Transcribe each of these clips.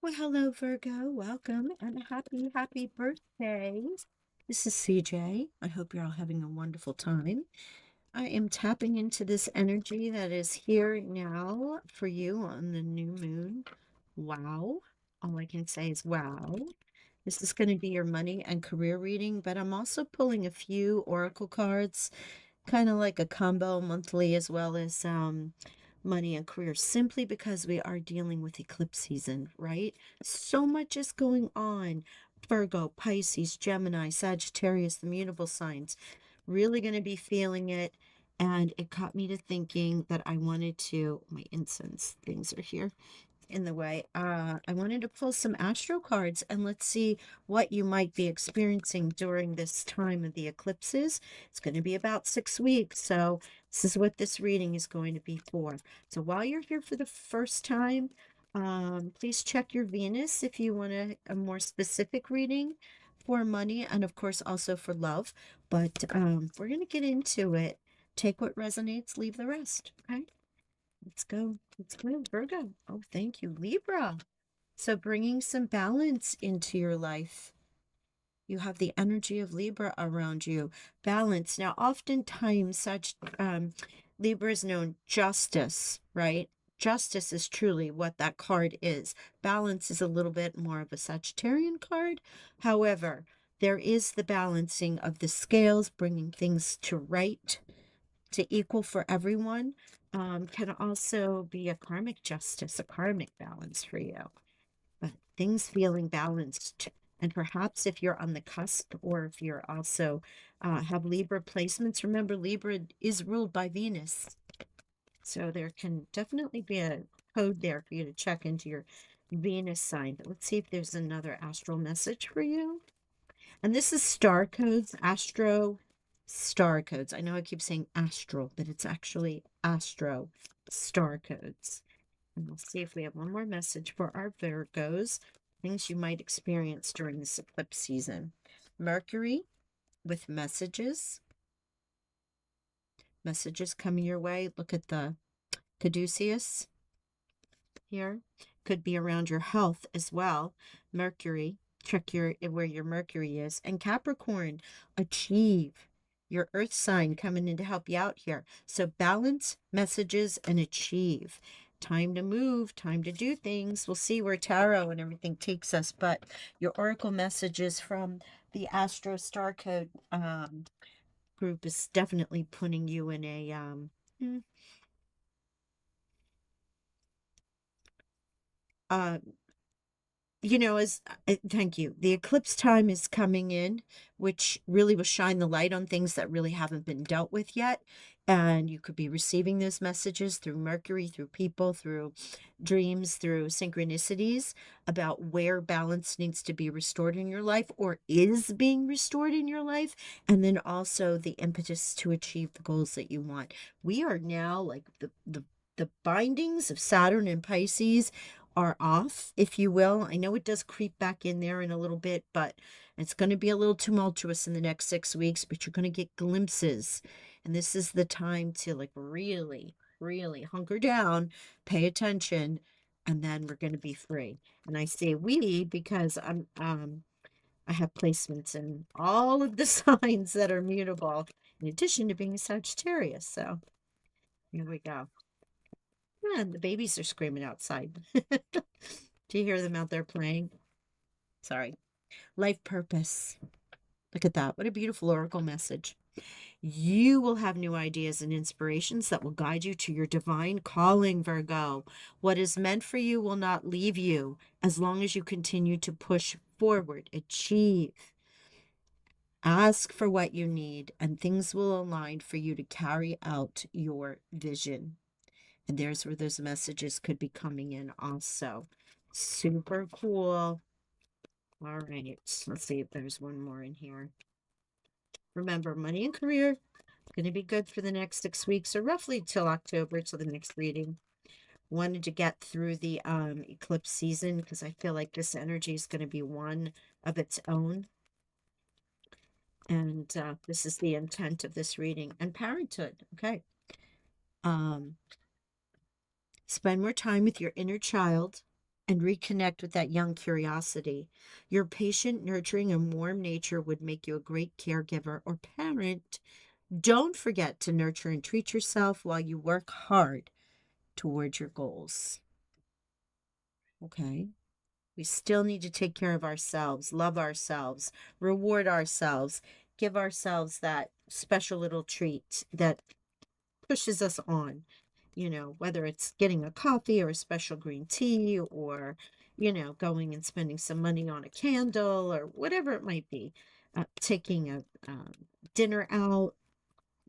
Well, hello, Virgo. Welcome and a happy birthday. This is CJ. I hope you're all having a wonderful time. I am tapping into this energy that is here now for you on the new moon. Wow. All I can say is wow. This is going to be your money and career reading, but I'm also pulling a few oracle cards, kind of like a combo monthly as well as money and career, simply because we are dealing with eclipse season, right? So much is going on. Virgo, Pisces, Gemini, Sagittarius, the mutable signs, really going to be feeling it. And it got me to thinking that I wanted to, my incense things are here in the way. I wanted to pull some astro cards and let's see what you might be experiencing during this time of the eclipses. It's going to be about 6 weeks, so this is what this reading is going to be for. So while you're here for the first time, please check your Venus if you want a more specific reading for money and of course also for love. But we're going to get into it. Take what resonates, leave the rest. Okay. Let's go. Let's go, Virgo. Oh, thank you, Libra. So bringing some balance into your life. You have the energy of Libra around you. Balance. Now, oftentimes, such Libra is known justice, right? Justice is truly what that card is. Balance is a little bit more of a Sagittarian card. However, there is the balancing of the scales, bringing things to right, to equal for everyone, can also be a karmic justice, a karmic balance for you. But things feeling balanced. And perhaps if you're on the cusp or if you're also have Libra placements, remember Libra is ruled by Venus. So there can definitely be a code there for you to check into your Venus sign. But let's see if there's another astral message for you. And this is star codes, astro star codes. I know I keep saying astral, but it's actually astro star codes. And we'll see if we have one more message for our Virgos, things you might experience during this eclipse season. Mercury with messages coming your way. Look at the caduceus here. Could be around your health as well. Mercury, check where your Mercury is. And Capricorn, achieve. Your earth sign coming in to help you out here. So balance, messages, and achieve. Time to move, time to do things. We'll see where tarot and everything takes us. But your oracle messages from the Astro Star Code group is definitely putting you in a mm, uh, as thank you. The eclipse time is coming in, which really will shine the light on things that really haven't been dealt with yet. And you could be receiving those messages through Mercury, through people, through dreams, through synchronicities about where balance needs to be restored in your life or is being restored in your life. And then also the impetus to achieve the goals that you want. We are now like the bindings of Saturn and Pisces are off, if you will. I know it does creep back in there in a little bit, but it's going to be a little tumultuous in the next 6 weeks, but you're going to get glimpses. And this is the time to like really hunker down, pay attention, and then we're going to be free. And I say we because I have placements in all of the signs that are mutable, in addition to being a Sagittarius. So here we go. Yeah, the babies are screaming outside. Do you hear them out there playing? Sorry. Life purpose. Look at that. What a beautiful oracle message. You will have new ideas and inspirations that will guide you to your divine calling, Virgo. What is meant for you will not leave you as long as you continue to push forward, achieve. Ask for what you need, and things will align for you to carry out your vision. And there's where those messages could be coming in also. Super cool. All right, let's see if there's one more in here. Remember, money and career going to be good for the next 6 weeks or roughly till October, till the next reading. Wanted to get through the eclipse season because I feel like this energy is going to be one of its own. And this is the intent of this reading. And parenthood, okay. Spend more time with your inner child and reconnect with that young curiosity. Your patient, nurturing, and warm nature would make you a great caregiver or parent. Don't forget to nurture and treat yourself while you work hard towards your goals. Okay. We still need to take care of ourselves, love ourselves, reward ourselves, give ourselves that special little treat that pushes us on, whether it's getting a coffee or a special green tea or, going and spending some money on a candle or whatever it might be, taking a dinner out,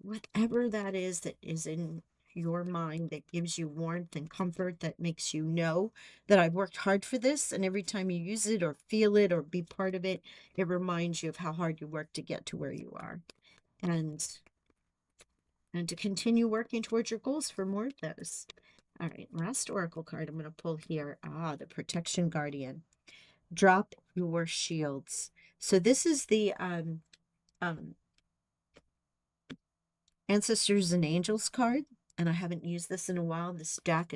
whatever that is in your mind that gives you warmth and comfort, that makes you know that I've worked hard for this. And every time you use it or feel it or be part of it, it reminds you of how hard you worked to get to where you are. And to continue working towards your goals for more of those. All right, last oracle card I'm going to pull here. The Protection Guardian. Drop your shields. So this is the um, Ancestors and Angels card, and I haven't used this in a while. This deck,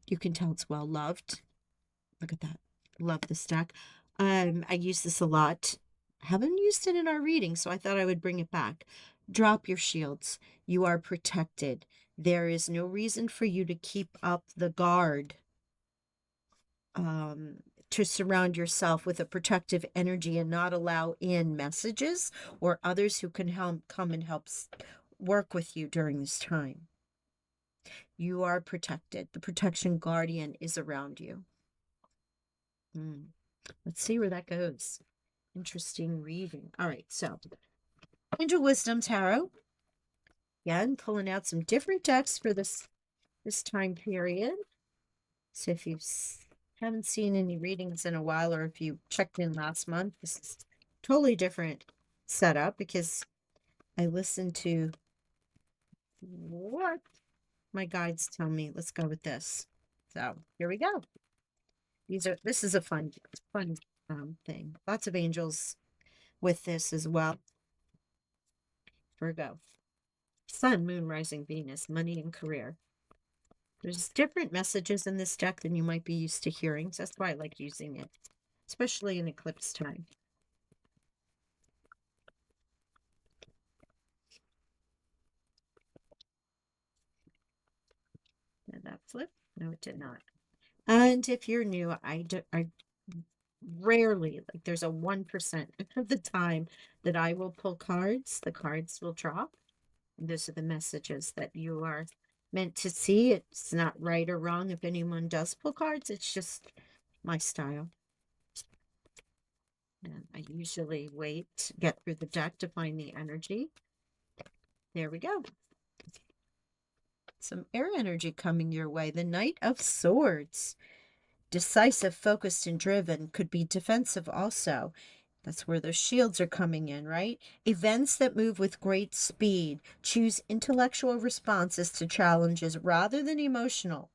you can tell it's well loved. Look at that. Love this deck. I use this a lot. Haven't used it in our reading, so I thought I would bring it back. Drop your shields. You are protected. There is no reason for you to keep up the guard, to surround yourself with a protective energy and not allow in messages or others who can come and help work with you during this time. You are protected. The protection guardian is around you. Let's see where that goes. Interesting reading. All right, so Angel Wisdom Tarot. Again, pulling out some different decks for this time period. So if you haven't seen any readings in a while, or if you checked in last month, this is totally different setup because I listened to what my guides tell me. Let's go with this. So here we go. This is a fun thing. Lots of angels with this as well. Virgo. Sun, Moon, Rising, Venus, money and career. There's different messages in this deck than you might be used to hearing. So that's why I like using it, especially in eclipse time. Did that flip? No, it did not. And if you're new, I rarely, like there's a 1% of the time that I will pull cards, the cards will drop. Those are the messages that you are meant to see. It's not right or wrong if anyone does pull cards. It's just my style. And I usually wait to get through the deck to find the energy. There we go. Some air energy coming your way. The Knight of Swords. Decisive, focused, and driven. Could be defensive also. That's where those shields are coming in, right? Events that move with great speed. Choose intellectual responses to challenges rather than emotional.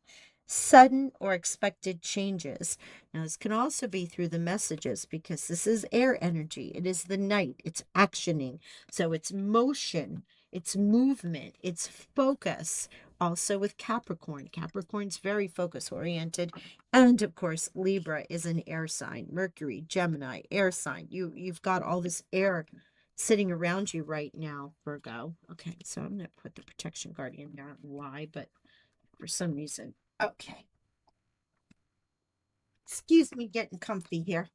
Sudden or expected changes. Now, this can also be through the messages because this is air energy. It is the night. It's actioning. So it's motion, it's movement, it's focus. Also with Capricorn. Capricorn's very focus oriented. And of course, Libra is an air sign. Mercury, Gemini, air sign. You've got all this air sitting around you right now, Virgo. Okay, so I'm going to put the protection guardian there. I don't know why, but for some reason. Okay. Excuse me getting comfy here.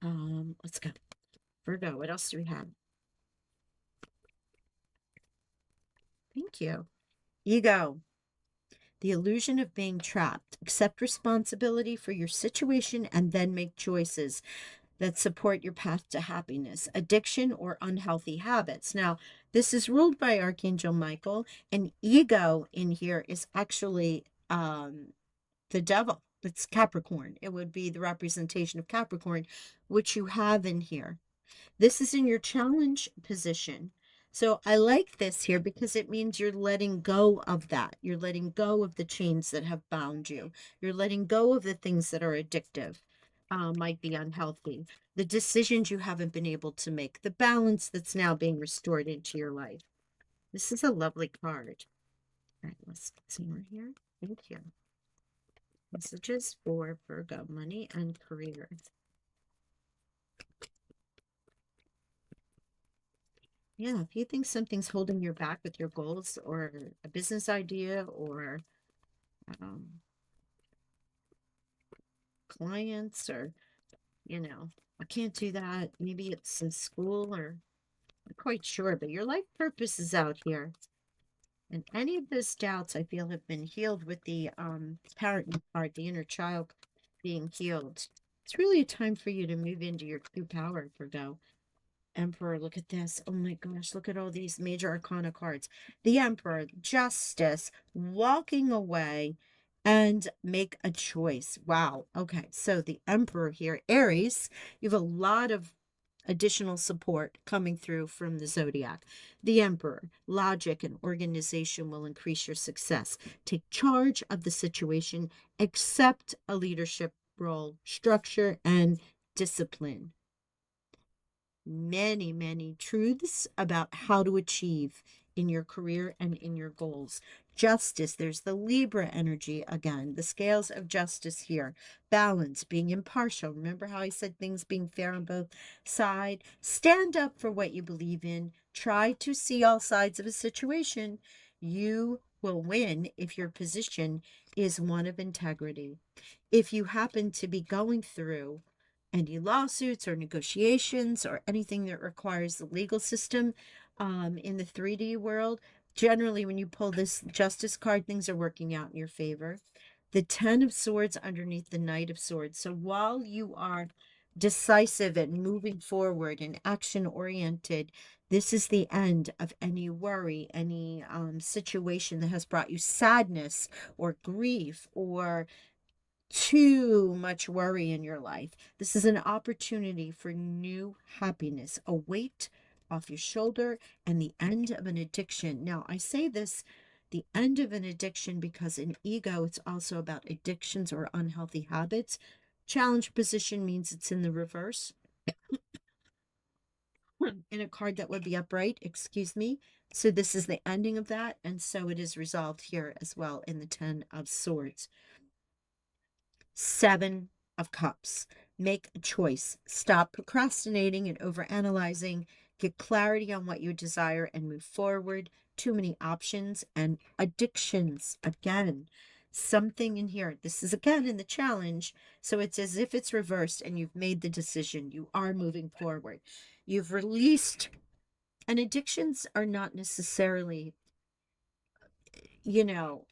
Let's go. Virgo, what else do we have? Thank you. Ego. The illusion of being trapped. Accept responsibility for your situation and then make choices that support your path to happiness. Addiction or unhealthy habits. Now, this is ruled by Archangel Michael, and ego in here is actually the devil. It's Capricorn. It would be the representation of Capricorn, which you have in here. This is in your challenge position. So I like this here because it means you're letting go of that. You're letting go of the chains that have bound you. You're letting go of the things that are addictive, might be unhealthy. The decisions you haven't been able to make, the balance that's now being restored into your life. This is a lovely card. All right, let's get some more here. Thank you. Messages for Virgo, money and career. Yeah, if you think something's holding you back with your goals or a business idea or um, clients or, I can't do that. Maybe it's in school or I'm quite sure, but your life purpose is out here. And any of those doubts I feel have been healed with the parent card, the inner child being healed. It's really a time for you to move into your true power, Virgo. Emperor, look at this. Oh my gosh, look at all these major arcana cards. The Emperor, Justice, walking away and make a choice. Wow. Okay. So the Emperor here, Aries, you have a lot of additional support coming through from the zodiac. The Emperor, logic and organization will increase your success. Take charge of the situation, accept a leadership role, structure, and discipline. Many, many truths about how to achieve in your career and in your goals. Justice, there's the Libra energy again, the scales of justice here. Balance, being impartial. Remember how I said things being fair on both sides? Stand up for what you believe in. Try to see all sides of a situation. You will win if your position is one of integrity. If you happen to be going through any lawsuits or negotiations or anything that requires the legal system in the 3D world, generally when you pull this justice card, things are working out in your favor. The 10 of swords underneath the knight of swords. So while you are decisive and moving forward and action oriented, this is the end of any worry, any situation that has brought you sadness or grief or too much worry in your life. This is an opportunity for new happiness, a weight off your shoulder, and the end of an addiction. Now, I say this the end of an addiction because in ego, it's also about addictions or unhealthy habits. Challenge position means it's in the reverse. In a card that would be upright, excuse me. So this is the ending of that. And so it is resolved here as well in the 10 of swords. 7 of Cups. Make a choice. Stop procrastinating and overanalyzing. Get clarity on what you desire and move forward. Too many options and addictions. Again, something in here. This is again in the challenge. So it's as if it's reversed and you've made the decision. You are moving forward. You've released, and addictions are not necessarily, you know,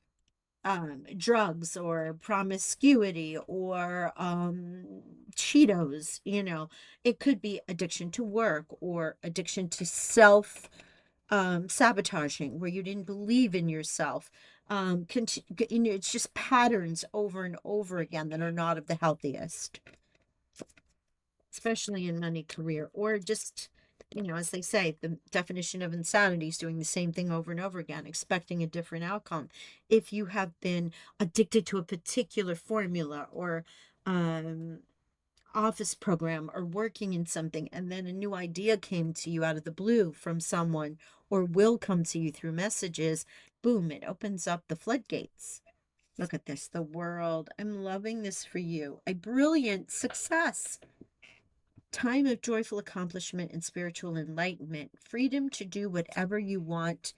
drugs or promiscuity or Cheetos, it could be addiction to work or addiction to self sabotaging where you didn't believe in yourself. It's just patterns over and over again that are not of the healthiest, especially in money, career, or just, as they say, the definition of insanity is doing the same thing over and over again, expecting a different outcome. If you have been addicted to a particular formula or office program or working in something, and then a new idea came to you out of the blue from someone or will come to you through messages, boom, it opens up the floodgates. Look at this, the world. I'm loving this for you. A brilliant success. Time of joyful accomplishment and spiritual enlightenment, freedom to do whatever you want.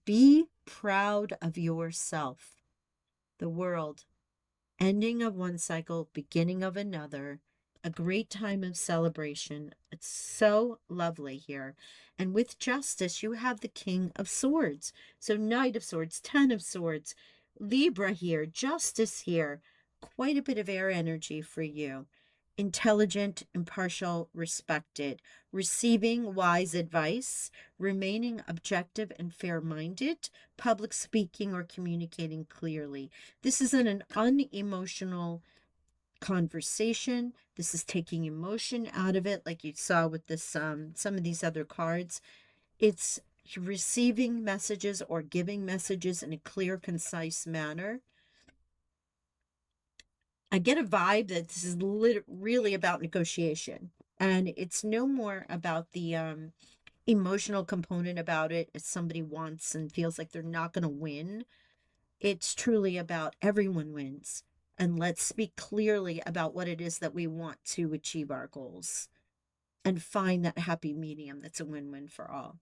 Be proud of yourself. The world, ending of one cycle, beginning of another, a great time of celebration. It's so lovely here. And with justice, you have the King of Swords. So Knight of Swords, 10 of Swords, Libra here, justice here. Quite a bit of air energy for you. Intelligent, impartial, respected, receiving wise advice, remaining objective and fair-minded, public speaking or communicating clearly. This isn't an unemotional conversation. This is taking emotion out of it, like you saw with this some of these other cards. It's receiving messages or giving messages in a clear, concise manner. I get a vibe that this is really about negotiation, and it's no more about the emotional component about it as somebody wants and feels like they're not going to win. it's truly about everyone wins. And let's speak clearly about what it is that we want to achieve our goals and find that happy medium that's a win-win for all.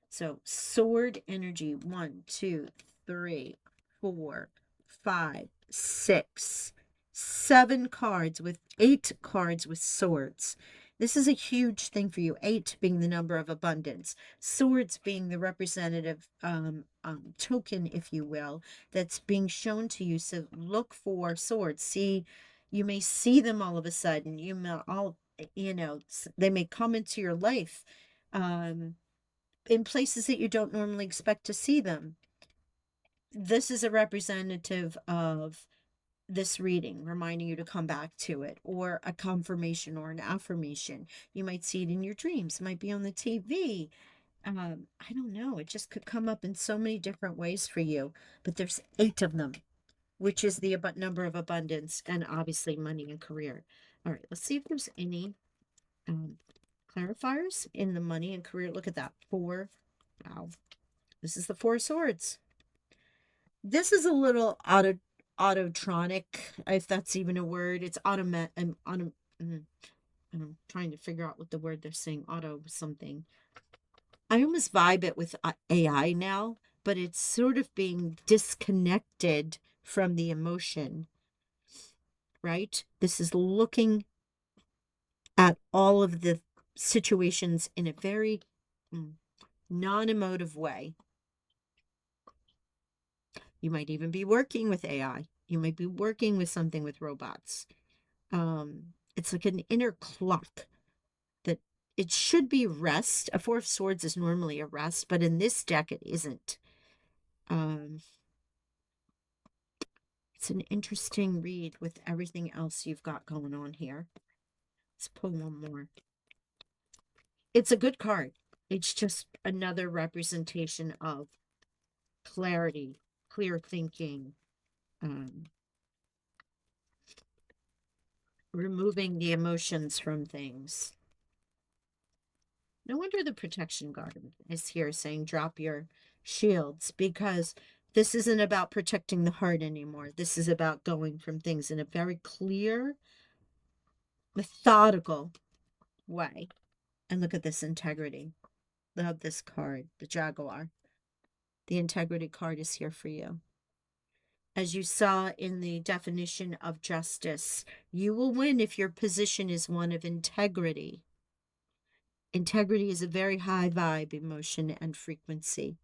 So sword energy, 1, 2, 3, 4, 5, 6, 7 cards with 8 cards with swords. This is a huge thing for you. 8 being the number of abundance, swords being the representative token, if you will, that's being shown to you. So look for swords. See, you may see them all of a sudden. You may all, they may come into your life. In places that you don't normally expect to see them. This is a representative of this reading, reminding you to come back to it, or a confirmation or an affirmation. You might see it in your dreams, it might be on the TV. I don't know. It just could come up in so many different ways for you, but there's 8 of them, which is the number of abundance and obviously money and career. All right, let's see if there's any clarifiers in the money and career. Look at that. 4. Wow. This is the 4 of swords. This is a little autotronic, if that's even a word. It's I'm trying to figure out what the word they're saying. Auto something. I almost vibe it with AI now, but it's sort of being disconnected from the emotion, right? This is looking at all of the situations in a very non-emotive way. You might even be working with AI. You might be working with something with robots. It's like an inner clock that it should be rest. A 4 of swords is normally a rest, but in this deck it isn't. It's an interesting read with everything else you've got going on here. Let's pull one more. It's a good card. It's just another representation of clarity, clear thinking, removing the emotions from things. No wonder the protection guard is here saying drop your shields, because this isn't about protecting the heart anymore. This is about going from things in a very clear, methodical way. And look at this integrity. Love this card, the Jaguar. The integrity card is here for you. As you saw in the definition of justice, you will win if your position is one of integrity. Integrity is a very high vibe emotion and frequency,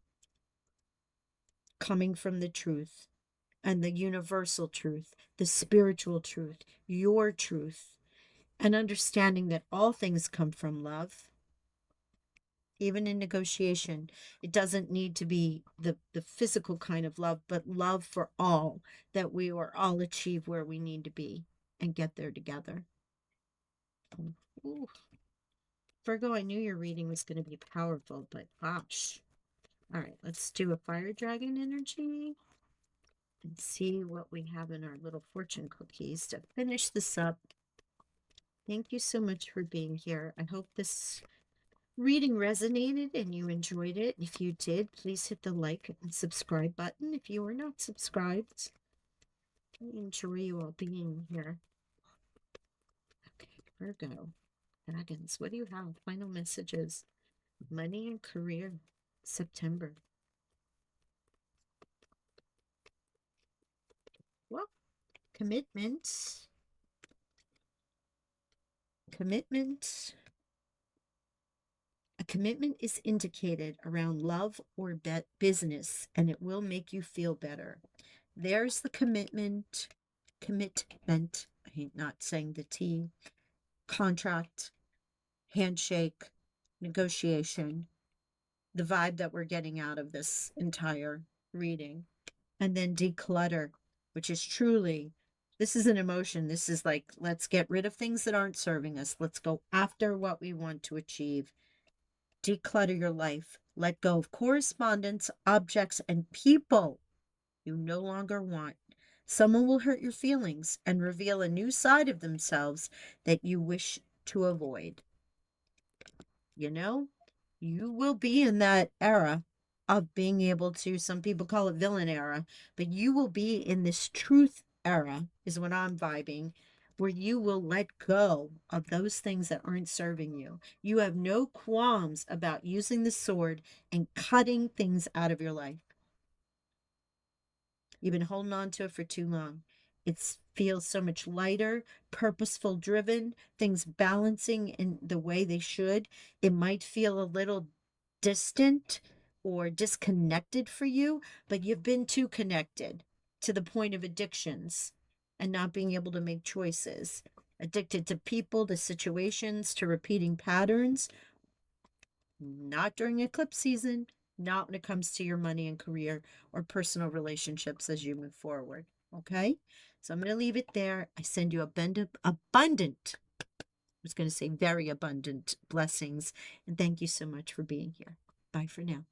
coming from the truth and the universal truth, the spiritual truth, your truth, and understanding that all things come from love. Even in negotiation, it doesn't need to be the physical kind of love, but love for all, that we will all achieve where we need to be and get there together. Ooh. Virgo, I knew your reading was going to be powerful, but gosh. All right, let's do a fire dragon energy and see what we have in our little fortune cookies to finish this up. Thank you so much for being here. I hope this reading resonated and you enjoyed it. If you did, please hit the like and subscribe button if you are not subscribed. I enjoy you all being here. Okay, Virgo, dragons, what do you have? Final messages. Money and career, September. Well, commitment. Commitment. A commitment is indicated around love or business, and it will make you feel better. There's the commitment. Commitment. I hate not saying the T. Contract, handshake, negotiation. The vibe that we're getting out of this entire reading. And then declutter, which is truly, this is an emotion. This is like, let's get rid of things that aren't serving us. Let's go after what we want to achieve. Declutter your life. Let go of correspondence, objects, and people you no longer want. Someone will hurt your feelings and reveal a new side of themselves that you wish to avoid. You know, you will be in that era of being able to, some people call it villain era, but you will be in this truth era, is what I'm vibing, where you will let go of those things that aren't serving you. You have no qualms about using the sword and cutting things out of your life. You've been holding on to it for too long. It feels so much lighter, purposeful driven, things balancing in the way they should. It might feel a little distant or disconnected for you, but you've been too connected to the point of addictions and not being able to make choices. Addicted to people, to situations, to repeating patterns. Not during eclipse season, not when it comes to your money and career or personal relationships as you move forward. Okay? So I'm going to leave it there. I send you abundant, I was going to say very abundant blessings. And thank you so much for being here. Bye for now.